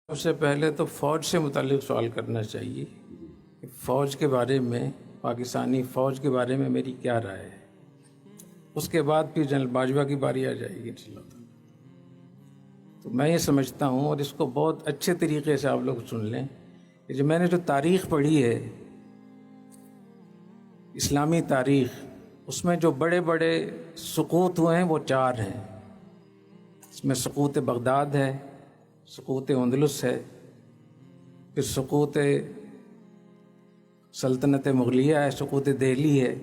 سب سے پہلے تو فوج سے متعلق سوال کرنا چاہیے کہ فوج کے بارے میں، پاکستانی فوج کے بارے میں میری کیا رائے ہے۔ اس کے بعد پھر جنرل باجوہ کی باری آ جائے گی انشاءاللہ۔ تو میں یہ سمجھتا ہوں، اور اس کو بہت اچھے طریقے سے آپ لوگ سن لیں، کہ جو میں نے جو تاریخ پڑھی ہے، اسلامی تاریخ، اس میں جو بڑے بڑے سقوط ہوئے ہیں وہ 4 ہیں۔ اس میں سقوط بغداد ہے، سقوط اندلس ہے، پھر سقوط سلطنت مغلیہ ہے، سقوط دہلی ہے،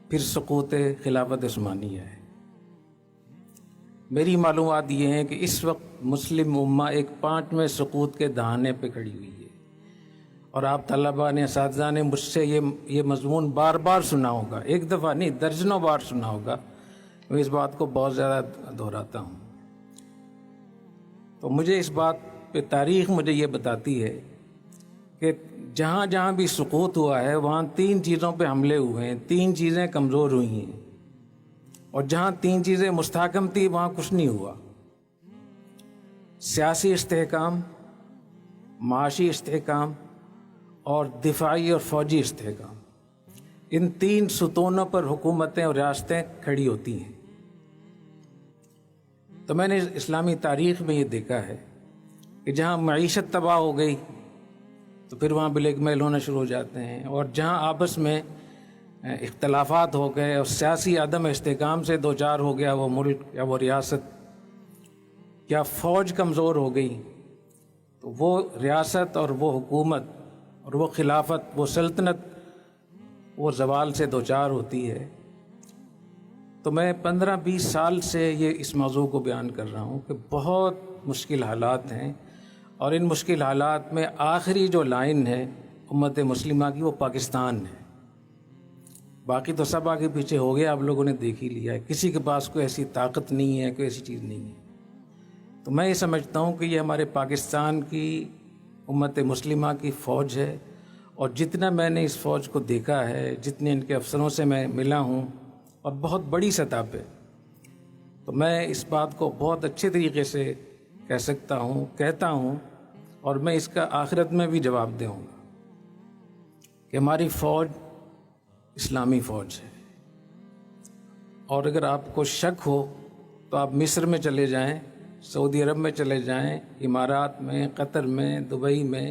پھر سقوط خلافت عثمانیہ ہے۔ میری معلومات یہ ہیں کہ اس وقت مسلم امہ ایک 5ویں سقوط کے دہانے پہ کھڑی ہوئی ہے، اور آپ طلباء نے، اساتذہ نے مجھ سے یہ مضمون بار بار سنا ہوگا، ایک دفعہ نہیں درجنوں بار سنا ہوگا۔ میں اس بات کو بہت زیادہ دہراتا ہوں۔ تو مجھے اس بات پہ تاریخ مجھے یہ بتاتی ہے کہ جہاں جہاں بھی سقوط ہوا ہے وہاں 3 چیزوں پہ حملے ہوئے ہیں، 3 چیزیں کمزور ہوئی ہیں، اور جہاں 3 چیزیں مستحکم تھی وہاں کچھ نہیں ہوا۔ سیاسی استحکام، معاشی استحکام، اور دفاعی اور فوجی استحکام، ان 3 ستونوں پر حکومتیں اور ریاستیں کھڑی ہوتی ہیں۔ تو میں نے اسلامی تاریخ میں یہ دیکھا ہے کہ جہاں معیشت تباہ ہو گئی تو پھر وہاں بلیک میل ہونا شروع ہو جاتے ہیں، اور جہاں آپس میں اختلافات ہو گئے اور سیاسی عدم استحکام سے دوچار ہو گیا وہ ملک یا وہ ریاست، یا فوج کمزور ہو گئی، تو وہ ریاست اور وہ حکومت اور وہ خلافت، وہ سلطنت، وہ زوال سے دوچار ہوتی ہے۔ تو میں 15-20 سال سے یہ اس موضوع کو بیان کر رہا ہوں کہ بہت مشکل حالات ہیں، اور ان مشکل حالات میں آخری جو لائن ہے امت مسلمہ کی وہ پاکستان ہے۔ باقی تو سب آگے پیچھے ہو گیا، آپ لوگوں نے دیکھ ہی لیا ہے، کسی کے پاس کوئی ایسی طاقت نہیں ہے، کوئی ایسی چیز نہیں ہے۔ تو میں یہ سمجھتا ہوں کہ یہ ہمارے پاکستان کی امت مسلمہ کی فوج ہے، اور جتنا میں نے اس فوج کو دیکھا ہے، جتنے ان کے افسروں سے میں ملا ہوں، اور بہت بڑی سطح پہ، تو میں اس بات کو بہت اچھے طریقے سے کہہ سکتا ہوں، کہتا ہوں، اور میں اس کا آخرت میں بھی جواب دوں گا کہ ہماری فوج اسلامی فوج ہے۔ اور اگر آپ کو شک ہو تو آپ مصر میں چلے جائیں، سعودی عرب میں چلے جائیں، امارات میں، قطر میں، دبئی میں،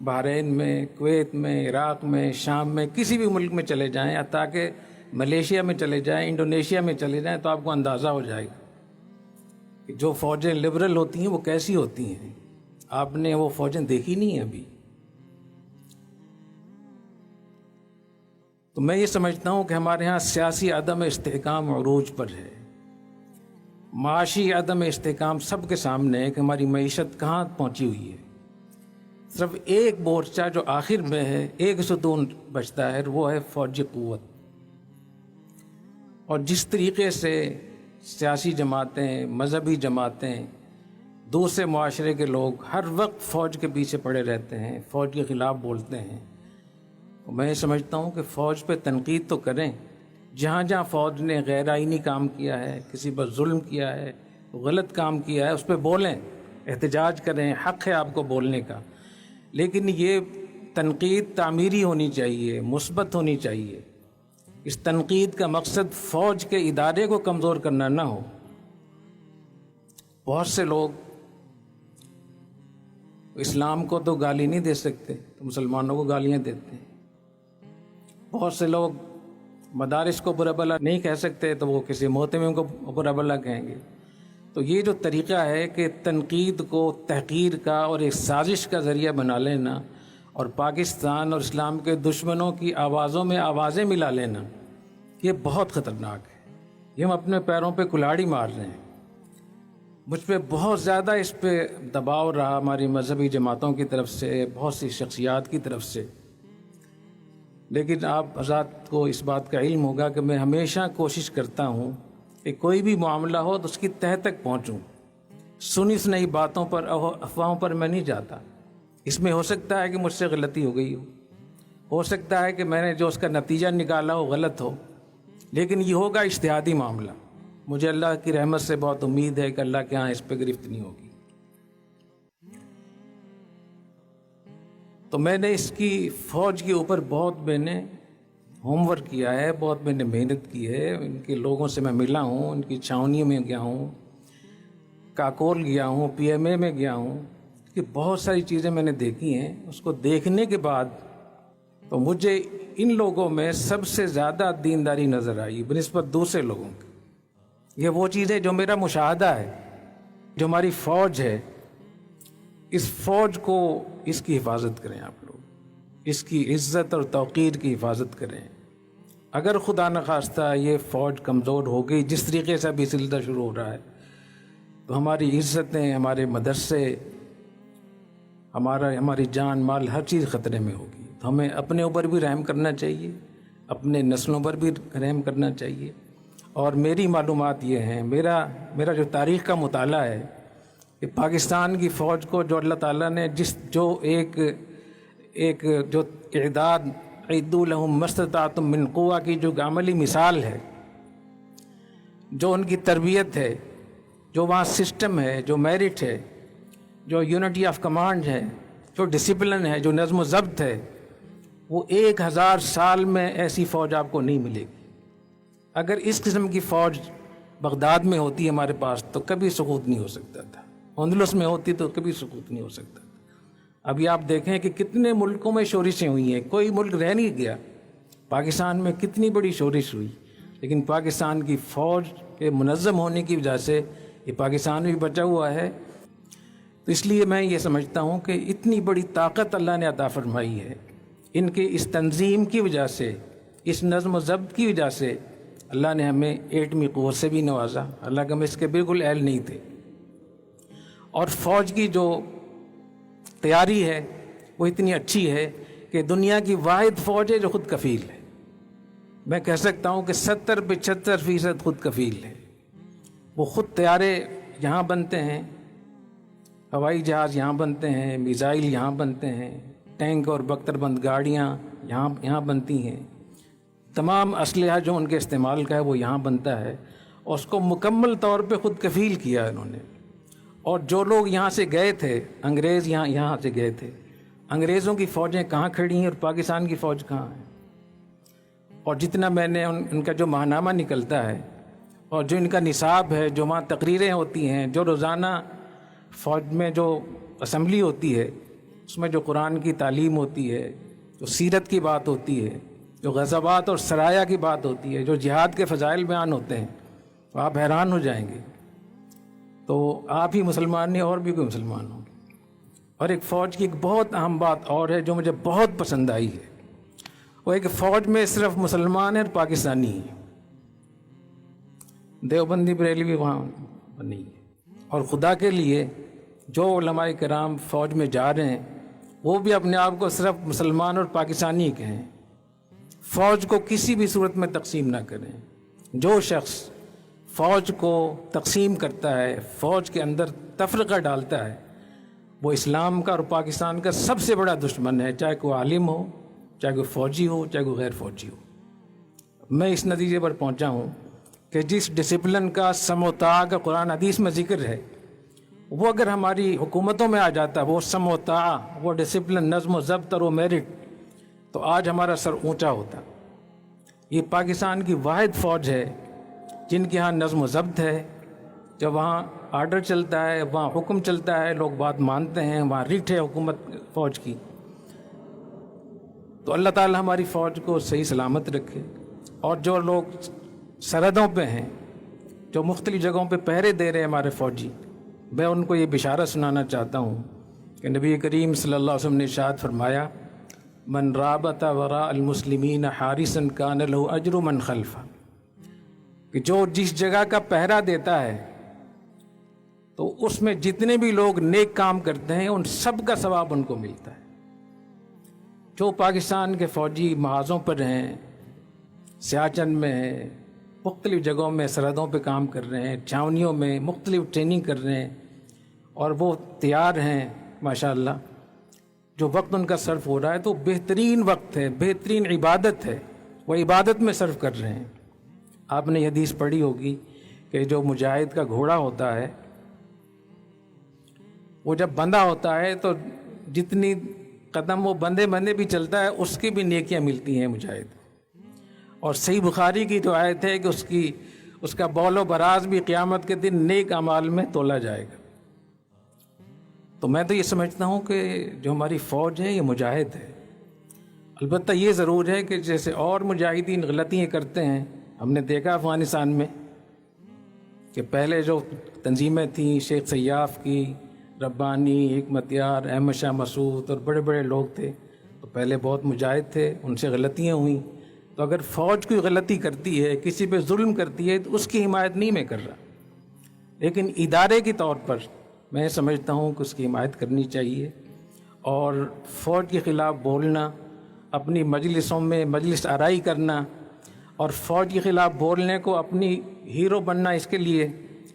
بحرین میں، کویت میں، عراق میں، شام میں، کسی بھی ملک میں چلے جائیں، تاکہ ملیشیا میں چلے جائیں، انڈونیشیا میں چلے جائیں، تو آپ کو اندازہ ہو جائے گا کہ جو فوجیں لبرل ہوتی ہیں وہ کیسی ہوتی ہیں۔ آپ نے وہ فوجیں دیکھی نہیں ہیں ابھی۔ تو میں یہ سمجھتا ہوں کہ ہمارے ہاں سیاسی عدم استحکام عروج پر ہے، معاشی عدم استحکام سب کے سامنے ہے کہ ہماری معیشت کہاں پہنچی ہوئی ہے۔ صرف ایک مورچہ جو آخر میں ہے، ایک ستون بچتا ہے، وہ ہے فوجی قوت۔ اور جس طریقے سے سیاسی جماعتیں، مذہبی جماعتیں، دوسرے معاشرے کے لوگ ہر وقت فوج کے پیچھے پڑے رہتے ہیں، فوج کے خلاف بولتے ہیں، تو میں سمجھتا ہوں کہ فوج پہ تنقید تو کریں، جہاں جہاں فوج نے غیر آئینی کام کیا ہے، کسی پر ظلم کیا ہے، غلط کام کیا ہے، اس پہ بولیں، احتجاج کریں، حق ہے آپ کو بولنے کا، لیکن یہ تنقید تعمیری ہونی چاہیے، مثبت ہونی چاہیے۔ اس تنقید کا مقصد فوج کے ادارے کو کمزور کرنا نہ ہو۔ بہت سے لوگ اسلام کو تو گالی نہیں دے سکتے تو مسلمانوں کو گالیاں دیتے ہیں، بہت سے لوگ مدارس کو برا بھلا نہیں کہہ سکتے تو وہ کسی محتمم کو برا بھلا کہیں گے۔ تو یہ جو طریقہ ہے کہ تنقید کو تحقیر کا اور ایک سازش کا ذریعہ بنا لینا، اور پاکستان اور اسلام کے دشمنوں کی آوازوں میں آوازیں ملا لینا، یہ بہت خطرناک ہے۔ یہ ہم اپنے پیروں پہ کلاڑی مار رہے ہیں۔ مجھ پہ بہت زیادہ اس پہ دباؤ رہا ہماری مذہبی جماعتوں کی طرف سے، بہت سی شخصیات کی طرف سے، لیکن آپ حضرات کو اس بات کا علم ہوگا کہ میں ہمیشہ کوشش کرتا ہوں کہ کوئی بھی معاملہ ہو تو اس کی تہہ تک پہنچوں، سنی سنائی باتوں پر، افواہوں پر میں نہیں جاتا۔ اس میں ہو سکتا ہے کہ مجھ سے غلطی ہو گئی ہو سکتا ہے کہ میں نے جو اس کا نتیجہ نکالا ہو غلط ہو، لیکن یہ ہوگا اجتہادی معاملہ۔ مجھے اللہ کی رحمت سے بہت امید ہے کہ اللہ کے ہاں اس پہ گرفت نہیں ہوگی۔ تو میں نے اس کی فوج کے اوپر بہت میں نے ہوم ورک کیا ہے، بہت میں نے محنت کی ہے، ان کے لوگوں سے میں ملا ہوں، ان کی چھاونیوں میں گیا ہوں، کاکول گیا ہوں، پی ایم اے میں گیا ہوں، کہ بہت ساری چیزیں میں نے دیکھی ہیں۔ اس کو دیکھنے کے بعد تو مجھے ان لوگوں میں سب سے زیادہ دینداری نظر آئی بنسبت دوسرے لوگوں کی۔ یہ وہ چیز ہے جو میرا مشاہدہ ہے، جو ہماری فوج ہے، اس فوج کو اس کی حفاظت کریں آپ لوگ، اس کی عزت اور توقیر کی حفاظت کریں۔ اگر خدا نخواستہ یہ فوج کمزور ہو گئی، جس طریقے سے ابھی سلسلہ شروع ہو رہا ہے، تو ہماری عزتیں، ہمارے مدرسے، ہماری جان مال ہر چیز خطرے میں ہوگی۔ تو ہمیں اپنے اوپر بھی رحم کرنا چاہیے، اپنے نسلوں پر بھی رحم کرنا چاہیے۔ اور میری معلومات یہ ہیں، میرا جو تاریخ کا مطالعہ ہے کہ پاکستان کی فوج کو جو اللہ تعالیٰ نے جو ایک جو اعداد اعدوا لہم ما استطعتم من قوہ کی جو عملی مثال ہے، جو ان کی تربیت ہے، جو وہاں سسٹم ہے، جو میرٹ ہے، جو یونٹی آف کمانڈ ہے، جو ڈسپلن ہے، جو نظم و ضبط ہے، وہ 1000 سال میں ایسی فوج آپ کو نہیں ملے گی۔ اگر اس قسم کی فوج بغداد میں ہوتی ہمارے پاس تو کبھی سقوط نہیں ہو سکتا تھا، اندلس میں ہوتی تو کبھی سقوط نہیں ہو سکتا تھا۔ ابھی آپ دیکھیں کہ کتنے ملکوں میں شورشیں ہوئی ہیں، کوئی ملک رہ نہیں گیا۔ پاکستان میں کتنی بڑی شورش ہوئی، لیکن پاکستان کی فوج کے منظم ہونے کی وجہ سے یہ پاکستان بھی بچا ہوا ہے۔ تو اس لیے میں یہ سمجھتا ہوں کہ اتنی بڑی طاقت اللہ نے عطا فرمائی ہے، ان کے اس تنظیم کی وجہ سے، اس نظم و ضبط کی وجہ سے اللہ نے ہمیں ایٹمی قوت سے بھی نوازا، حالانکہ ہم اس کے بالکل اہل نہیں تھے۔ اور فوج کی جو تیاری ہے وہ اتنی اچھی ہے کہ دنیا کی واحد فوج ہے جو خود کفیل ہے۔ میں کہہ سکتا ہوں کہ 70-75% خود کفیل ہے۔ وہ خود طیارے یہاں بنتے ہیں، ہوائی جہاز یہاں بنتے ہیں، میزائل یہاں بنتے ہیں، ٹینک اور بختر بند گاڑیاں یہاں بنتی ہیں، تمام اسلحہ جو ان کے استعمال کا ہے وہ یہاں بنتا ہے، اور اس کو مکمل طور پہ خود کفیل کیا انہوں نے۔ اور جو لوگ یہاں سے گئے تھے، انگریز یہاں سے گئے تھے، انگریزوں کی فوجیں کہاں کھڑی ہیں اور پاکستان کی فوج کہاں ہے؟ اور جتنا میں نے ان کا جو ماہنامہ نکلتا ہے اور جو ان کا نصاب ہے، جو وہاں تقریریں ہوتی ہیں، جو روزانہ فوج میں جو اسمبلی ہوتی ہے، اس میں جو قرآن کی تعلیم ہوتی ہے، جو سیرت کی بات ہوتی ہے، جو غزوات اور سرایا کی بات ہوتی ہے، جو جہاد کے فضائل بیان ہوتے ہیں، تو آپ حیران ہو جائیں گے۔ تو آپ ہی مسلمان نہیں اور بھی کوئی مسلمان ہوں گے۔ اور ایک فوج کی ایک بہت اہم بات اور ہے جو مجھے بہت پسند آئی ہے، وہ ایک فوج میں صرف مسلمان ہیں اور پاکستانی ہیں، دیوبندی بریلوی وہاں نہیں ہے۔ اور خدا کے لیے جو علماء کرام فوج میں جا رہے ہیں وہ بھی اپنے آپ کو صرف مسلمان اور پاکستانی کہیں، فوج کو کسی بھی صورت میں تقسیم نہ کریں۔ جو شخص فوج کو تقسیم کرتا ہے، فوج کے اندر تفرقہ ڈالتا ہے، وہ اسلام کا اور پاکستان کا سب سے بڑا دشمن ہے، چاہے کوئی عالم ہو، چاہے کوئی فوجی ہو، چاہے کوئی غیر فوجی ہو۔ میں اس نتیجے پر پہنچا ہوں کہ جس ڈسپلن کا سمع و طاعہ کا قرآن حدیث میں ذکر ہے، وہ اگر ہماری حکومتوں میں آ جاتا، وہ سمع و طاعہ، وہ ڈسپلن، نظم و ضبط اور وہ میرٹ، تو آج ہمارا سر اونچا ہوتا۔ یہ پاکستان کی واحد فوج ہے جن کے ہاں نظم و ضبط ہے، جب وہاں آرڈر چلتا ہے، وہاں حکم چلتا ہے، لوگ بات مانتے ہیں، وہاں ریٹ ہے حکومت فوج کی۔ تو اللہ تعالی ہماری فوج کو صحیح سلامت رکھے۔ اور جو لوگ سرحدوں پہ ہیں، جو مختلف جگہوں پہ پہرے دے رہے ہیں ہمارے فوجی، میں ان کو یہ بشارت سنانا چاہتا ہوں کہ نبی کریم صلی اللہ علیہ وسلم نے ارشاد فرمایا، من رابط وراء المسلمین حارسا کان له اجر من خلفہ، کہ جو جس جگہ کا پہرا دیتا ہے تو اس میں جتنے بھی لوگ نیک کام کرتے ہیں ان سب کا ثواب ان کو ملتا ہے۔ جو پاکستان کے فوجی محاذوں پر ہیں، سیاچن میں ہیں، مختلف جگہوں میں سرحدوں پہ کام کر رہے ہیں، چھاونیوں میں مختلف ٹریننگ کر رہے ہیں، اور وہ تیار ہیں ماشاءاللہ، جو وقت ان کا صرف ہو رہا ہے تو بہترین وقت ہے، بہترین عبادت ہے، وہ عبادت میں صرف کر رہے ہیں۔ آپ نے یہ حدیث پڑھی ہوگی کہ جو مجاہد کا گھوڑا ہوتا ہے وہ جب بندھا ہوتا ہے تو جتنی قدم وہ بندے بندے بھی چلتا ہے اس کی بھی نیکیاں ملتی ہیں مجاہد. اور صحیح بخاری کی جو آیت ہے کہ اس کا بول و براز بھی قیامت کے دن نیک اعمال میں تولا جائے گا. تو میں تو یہ سمجھتا ہوں کہ جو ہماری فوج ہے یہ مجاہد ہے. البتہ یہ ضرور ہے کہ جیسے اور مجاہدین غلطیاں کرتے ہیں، ہم نے دیکھا افغانستان میں کہ پہلے جو تنظیمیں تھیں، شیخ سیاف کی، ربانی، حکمت یار، احمد شاہ مسعود اور بڑے بڑے لوگ تھے، تو پہلے بہت مجاہد تھے، ان سے غلطیاں ہوئیں. تو اگر فوج کوئی غلطی کرتی ہے، کسی پہ ظلم کرتی ہے، تو اس کی حمایت نہیں میں کر رہا، لیکن ادارے کے طور پر میں سمجھتا ہوں کہ اس کی حمایت کرنی چاہیے. اور فوج کے خلاف بولنا، اپنی مجلسوں میں مجلس آرائی کرنا اور فوج کے خلاف بولنے کو اپنی ہیرو بننا، اس کے لیے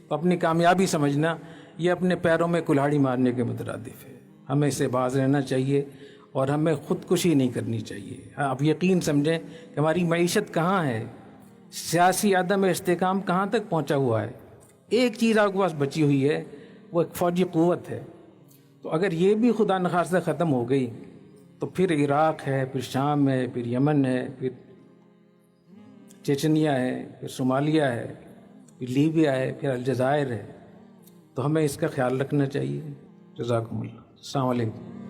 اپنی کامیابی سمجھنا، یہ اپنے پیروں میں کلہاڑی مارنے کے مترادف ہے. ہمیں اس سے باز رہنا چاہیے اور ہمیں خودکشی نہیں کرنی چاہیے. آپ یقین سمجھیں کہ ہماری معیشت کہاں ہے، سیاسی عدم استحکام کہاں تک پہنچا ہوا ہے. ایک چیز آپ کے پاس بچی ہوئی ہے، وہ ایک فوجی قوت ہے. تو اگر یہ بھی خدا نخواستہ ختم ہو گئی تو پھر عراق ہے، پھر شام ہے، پھر یمن ہے، پھر چیچنیا ہے، پھر صومالیہ ہے، پھر لیبیا ہے، پھر الجزائر ہے. تو ہمیں اس کا خیال رکھنا چاہیے. جزاکم اللہ. السلام علیکم.